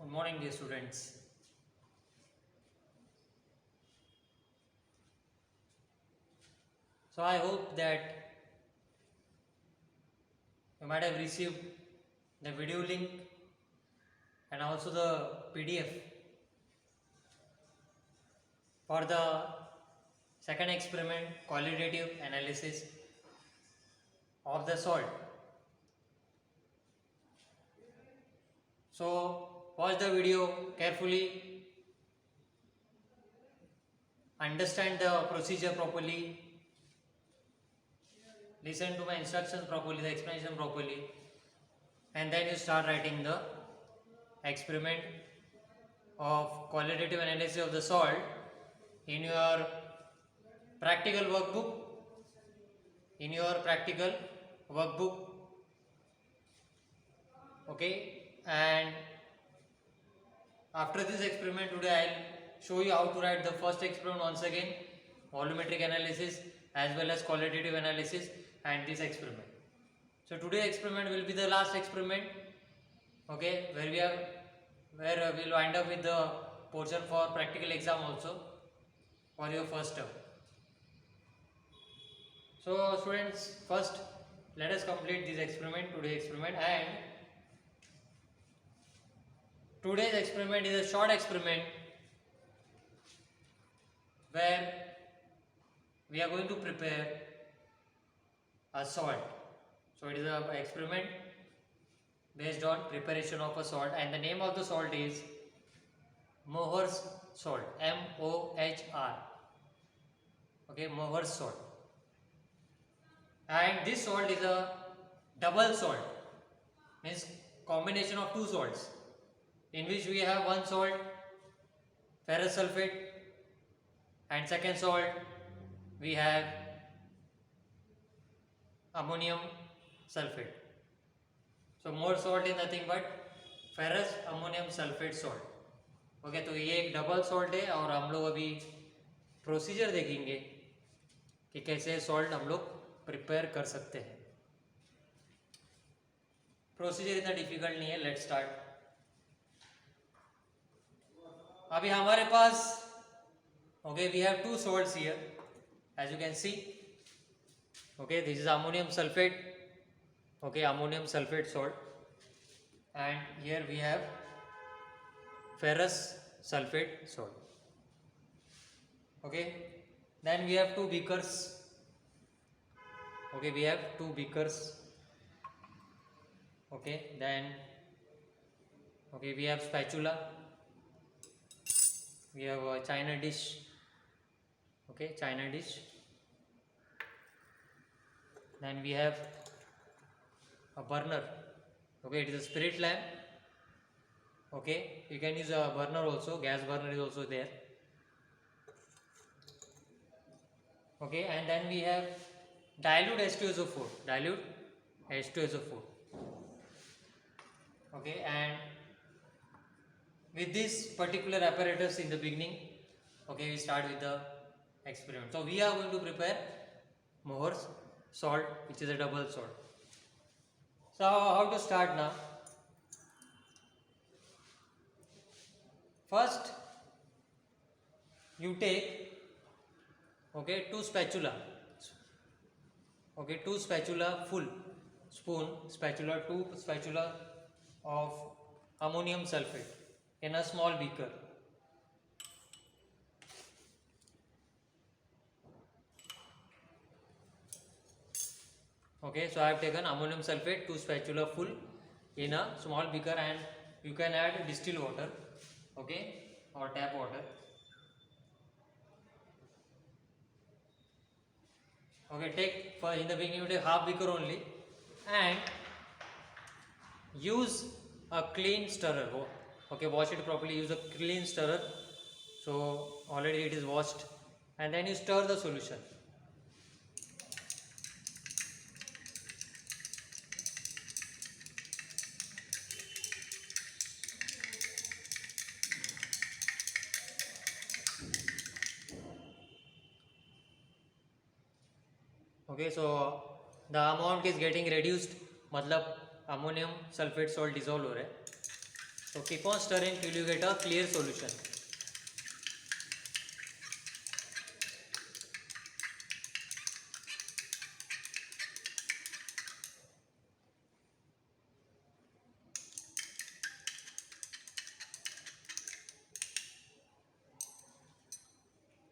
Good morning, dear students. So I hope that you might have received the video link and also the PDF for the second experiment, qualitative analysis of the salt. So watch the video carefully, understand the procedure properly, listen to my instructions properly, the explanation properly, and then you start writing the experiment of qualitative analysis of the salt in your practical workbook. Okay, and after this experiment today I'll show you how to write the first experiment once again, volumetric analysis as well as qualitative analysis, and this experiment. So today's experiment will be the last experiment, okay, where we'll wind up with the portion for practical exam also for your first term. So students, first let us complete this experiment, today's experiment. And today's experiment is a short experiment where we are going to prepare a salt. So it is an experiment based on preparation of a salt, and the name of the salt is Mohr's salt, M-O-H-R. Okay, Mohr's salt. And this salt is a double salt, means combination of two salts, in which we have one salt ferrous sulfate, and second salt we have ammonium sulfate. So Mohr salt is nothing but ferrous ammonium sulfate salt. Okay, तो ये एक double salt है और हम लोग अभी procedure देखेंगे कि कैसे सॉल्ट हम लोग प्रिपेयर कर सकते हैं. प्रोसीजर इतना डिफिकल्ट नहीं है. Let's start. अभी हमारे पास okay we have two salts here as you can see. Okay, this is ammonium sulphate. Okay, ammonium sulphate salt, and here we have ferrous sulfate salt. Okay, then we have two beakers. Okay, we have two beakers. Okay, then we have spatula, we have a china dish. Okay, china dish. Then we have a burner. Okay, it is a spirit lamp. Okay, you can use a burner also, gas burner is also there. Okay, and then we have dilute H2SO4, dilute H2SO4. Okay, and with this particular apparatus in the beginning, okay, we start with the experiment. So we are going to prepare Mohr's salt, which is a double salt. So how to start now? First you take two spatula, two spatula full spoon spatula, two spatula of ammonium sulfate in a small beaker. Okay, so I have taken ammonium sulfate, two spatula full in a small beaker, and you can add distilled water, okay, or tap water. Okay, take for in the beginning you take half beaker only, and use a clean stirrer. Okay, wash it properly, use a clean stirrer. So already it is washed, and then you stir the solution. Okay, so the amount is getting reduced, मतलब ammonium sulphate salt dissolve हो रहा है. So keep on stirring till you get a clear solution.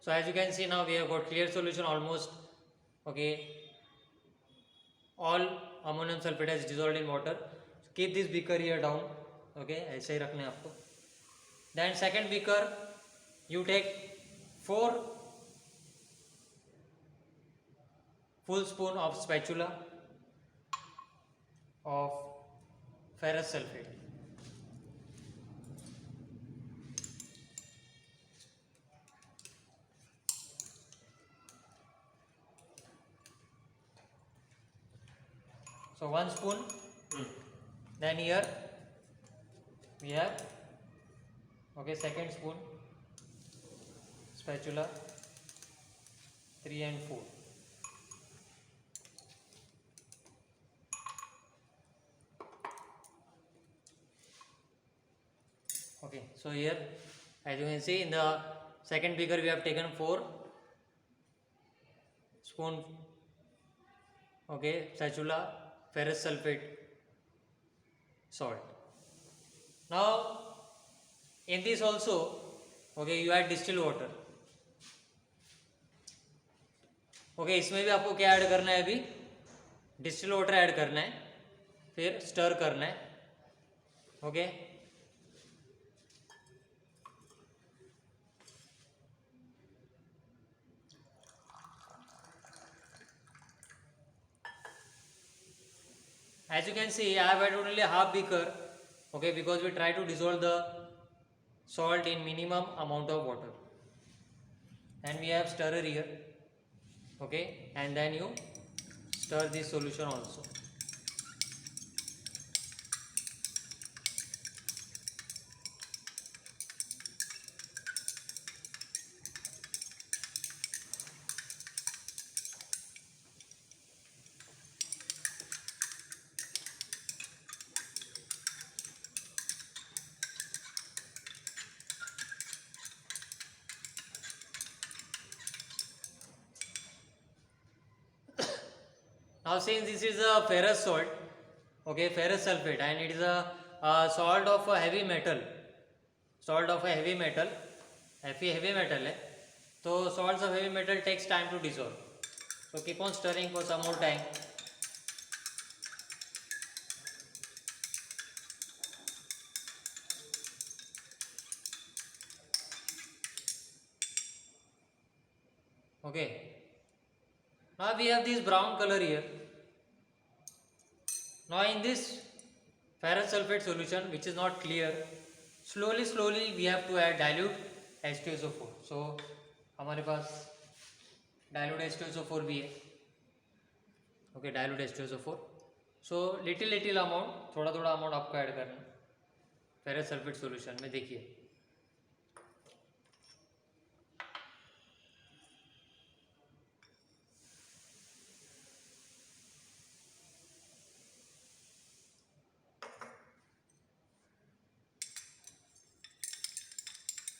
So as you can see, now we have got clear solution almost. Okay, all ammonium sulfate has dissolved in water. So keep this beaker here down. Okay, ऐसे ही रखना है आपको. Then second beaker, you take 4 full spoon of spatula of ferrous sulfate. So 1 spoon. Then here we have, okay, second spoon spatula 3 and 4. Okay, so here as you can see, in the second beaker we have taken 4 spoon, okay, spatula ferrous sulfate salt. Now in this also, okay, you add distilled water. Okay, इसमें भी आपको क्या add करना है, अभी distil water add करना है, फिर स्टर करना है. Okay, as you can see, I have added only half beaker, okay, because we try to dissolve the salt in minimum amount of water. And we have stirrer here, okay, and then you stir this solution also. Now since this is a ferrous salt, okay, ferrous sulfate, and it is a salt of a heavy metal, salt of a heavy metal, heavy metal है, तो salts of heavy metal takes time to dissolve. So keep on stirring for some more time. Okay, now we have this brown color here. Now in this ferrous sulfate solution, which is not clear, slowly we have to add dilute H2SO4. So हमारे पास dilute H2SO4 भी है. Okay, dilute H2SO4. So little amount, थोड़ा amount आपको add करना है ferrous sulfate solution में. देखिए,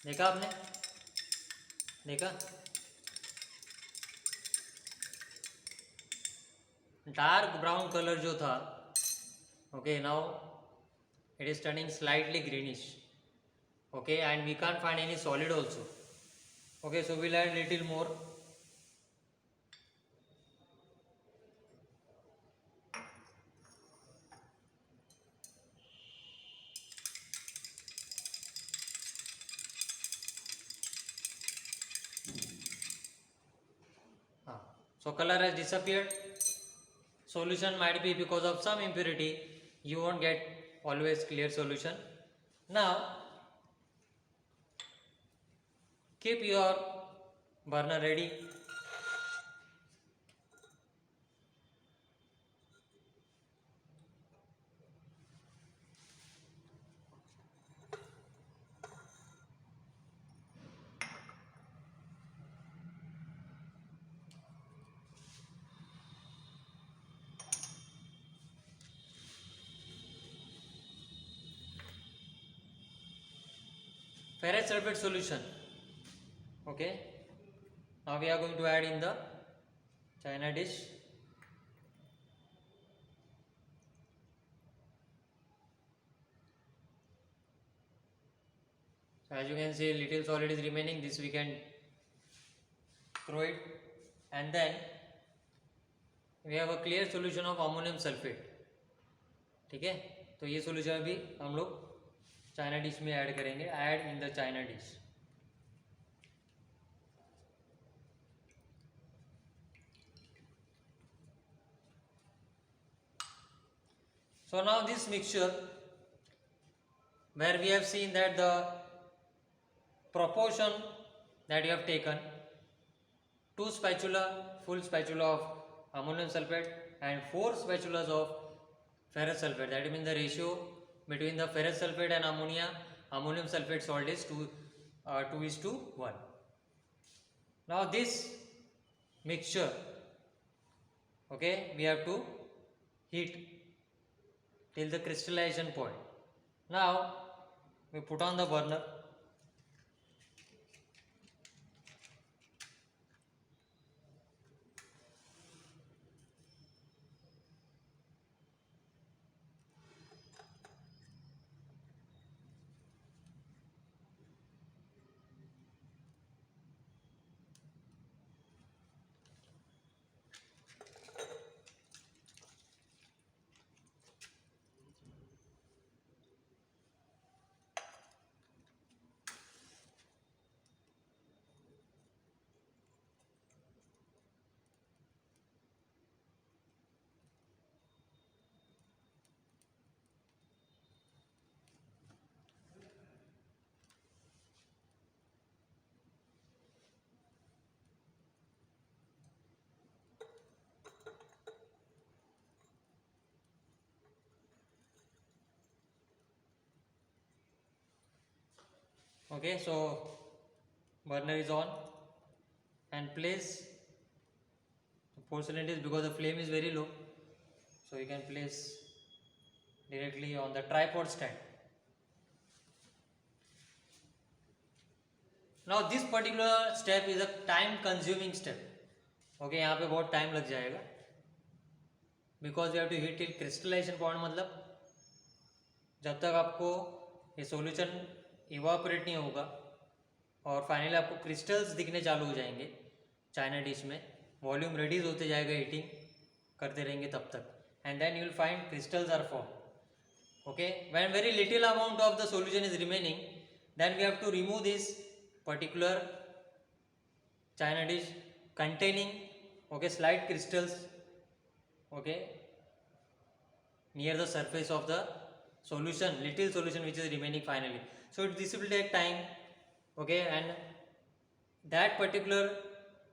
देखा आपने, देखा, डार्क ब्राउन कलर जो था, okay, now it is turning slightly greenish, okay, and we can't find any solid also. Okay, so we'll add little more. So color has disappeared. Solution might be because of some impurity. You won't get always clear solution. Now keep your burner ready. ferrous sulfate solution. Okay, now we are going to add in the china dish. So as you can see, little solid is remaining. This we can throw it, and then we have a clear solution of ammonium sulfate. ठीक है, तो ये solution अभी हम लोग China dish में add करेंगे. Add in the China dish. So now this mixture, where we have seen that the proportion that you have taken, 2 spatula, full spatula of ammonium sulfate and 4 spatulas of ferrous sulfate, that means the ratio between the ferrous sulfate and ammonium sulfate salt is 2:1. Now this mixture, okay, we have to heat till the crystallization point. Now we put on the burner. Okay, so burner is on, and place the porcelain dish, because the flame is very low, so you can place directly on the tripod stand. Now this particular step is a time consuming step. Okay, यहाँ पे बहुत time लग जाएगा, because we have to heat till crystallization point. मतलब जब तक आपको ये सॉल्यूशन इवापोरेट नहीं होगा और फाइनली आपको क्रिस्टल्स दिखने चालू हो जाएंगे चाइना डिश में, वॉल्यूम रिड्यूस होते जाएगा हीटिंग करते रहेंगे तब तक, and then you will find crystals are form. Okay, when very little amount of the solution is remaining, then we have to remove this particular china dish containing slight crystals near the surface of the solution, little solution which is remaining finally. So this will take time, and that particular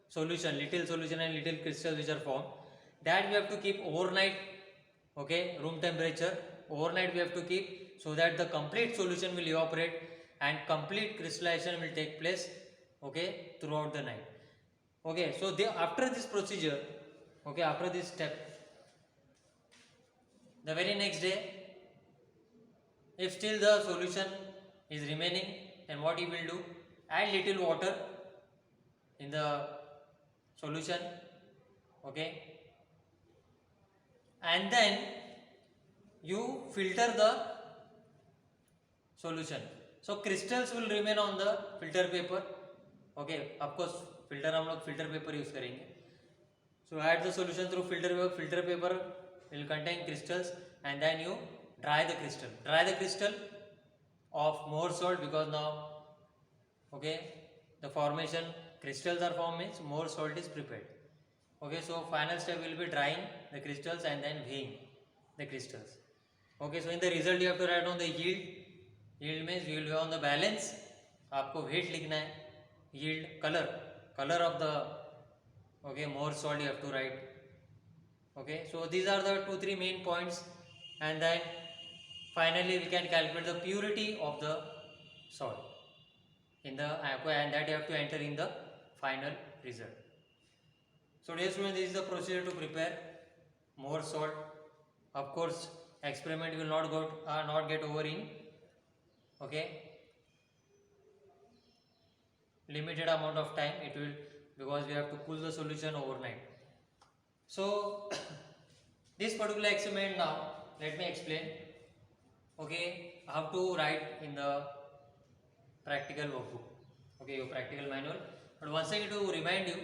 solution, little solution and little crystals which are formed, that we have to keep overnight, room temperature. Overnight we have to keep, so that the complete solution will evaporate and complete crystallization will take place throughout the night. So after this procedure, after this step, the very next day, if still the solution is remaining, then what you will do, add little water in the solution, and then you filter the solution. So crystals will remain on the filter paper. Of course filter हम लोग filter paper use करेंगे. So add the solution through filter paper. Filter paper will contain crystals, and then you dry the crystal. Dry the crystal of more salt, because now the formation crystals are formed, means more salt is prepared. So final step will be drying the crystals and then weighing the crystals. So in the result you have to write on the yield. Yield means you will weigh on the balance. आपको weight लिखना है. Yield, color of the more salt you have to write. So these are the 2-3 main points, and then finally we can calculate the purity of the salt in the aqua, and that you have to enter in the final result. So dear students, this is the procedure to prepare more salt. Of course experiment will not get over in limited amount of time it will, because we have to pull the solution overnight. So this particular experiment now let me explain. Okay, how to write in the practical workbook, okay, your practical manual. But once again to remind you,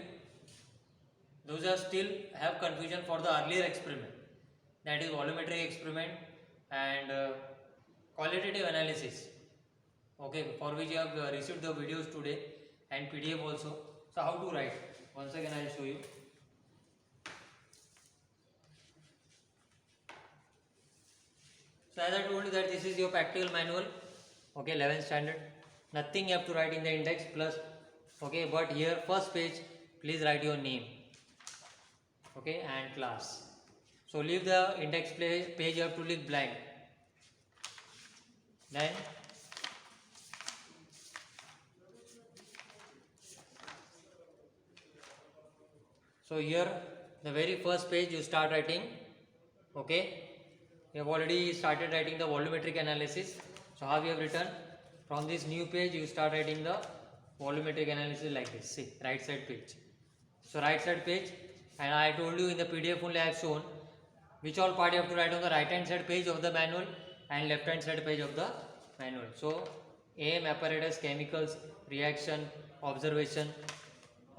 those are still have confusion for the earlier experiment, that is volumetric experiment and qualitative analysis, okay, for which you have received the videos today and PDF also. So how to write, once again I will show you. So as I told you that this is your practical manual, okay, 11th standard. Nothing you have to write in the index plus, okay, but here first page please write your name, okay, and class. So leave the index page, you have to leave blank. Then so here the very first page you start writing, okay. You have already started writing the volumetric analysis. So how you have written, from this new page you start writing the volumetric analysis like this. See, right side page. So right side page, and I told you in the PDF only I have shown which all part you have to write on the right hand side page of the manual and left hand side page of the manual. So aim, apparatus, chemicals, reaction, observation,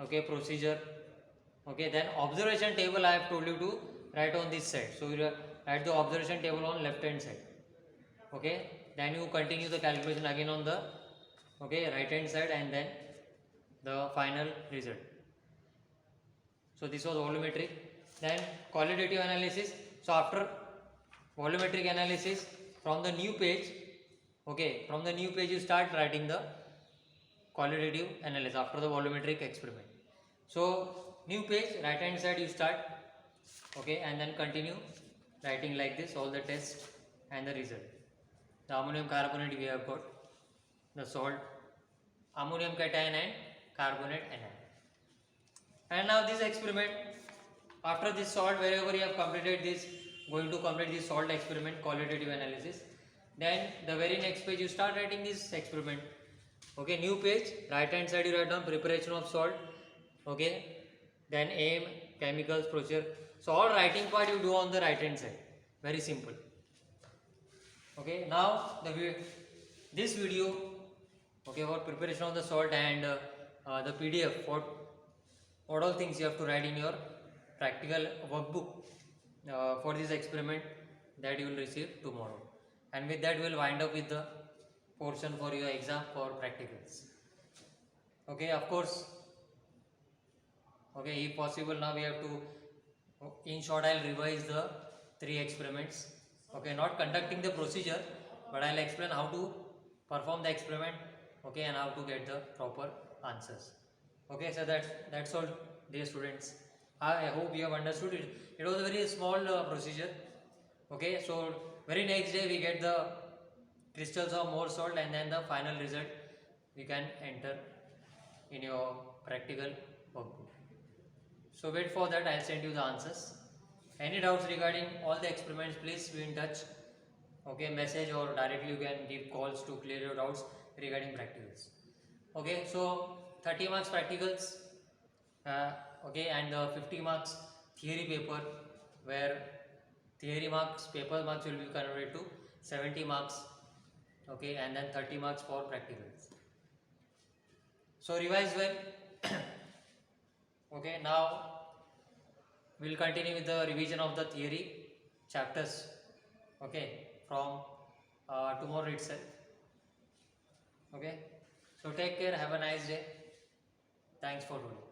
okay, procedure, okay. Then observation table I have told you to write on this side. So you write the observation table on left hand side, okay. Then you continue the calculation again on the, okay, right hand side, and then the final result. So this was volumetric. Then qualitative analysis. So after volumetric analysis, from the new page, okay, from the new page you start writing the qualitative analysis after the volumetric experiment. So new page, right hand side you start, okay, and then continue writing like this all the tests and the result. The ammonium carbonate we have got, the salt, ammonium cation and carbonate anion. And now this experiment, after this salt, wherever you have completed this, going to complete this salt experiment, qualitative analysis, then the very next page you start writing this experiment, okay. New page, right hand side you write down preparation of salt, okay, then aim, chemicals, procedure. So all writing part you do on the right hand side, very simple, okay. Now this video, okay, for preparation of the salt and the PDF for what all things you have to write in your practical workbook for this experiment that you will receive tomorrow. And with that we will wind up with the portion for your exam for practicals, okay. Of course, okay, if possible now we have to, in short I will revise the 3 experiments, okay, not conducting the procedure, but I will explain how to perform the experiment, okay, and how to get the proper answers, okay. So that's all, dear students. I hope you have understood it. It was a very small procedure, okay. So very next day we get the crystals of more salt, and then the final result we can enter in your practical workbook. So wait for that, I'll send you the answers. Any doubts regarding all the experiments, please be in touch, okay, message or directly you can give calls to clear your doubts regarding practicals, okay. So 30 marks practicals, okay, and 50 marks theory paper, where theory marks, paper marks will be converted to 70 marks, okay, and then 30 marks for practicals. So revise well. Okay, now we will continue with the revision of the theory chapters, okay, from tomorrow itself, okay. So take care, have a nice day, thanks for today.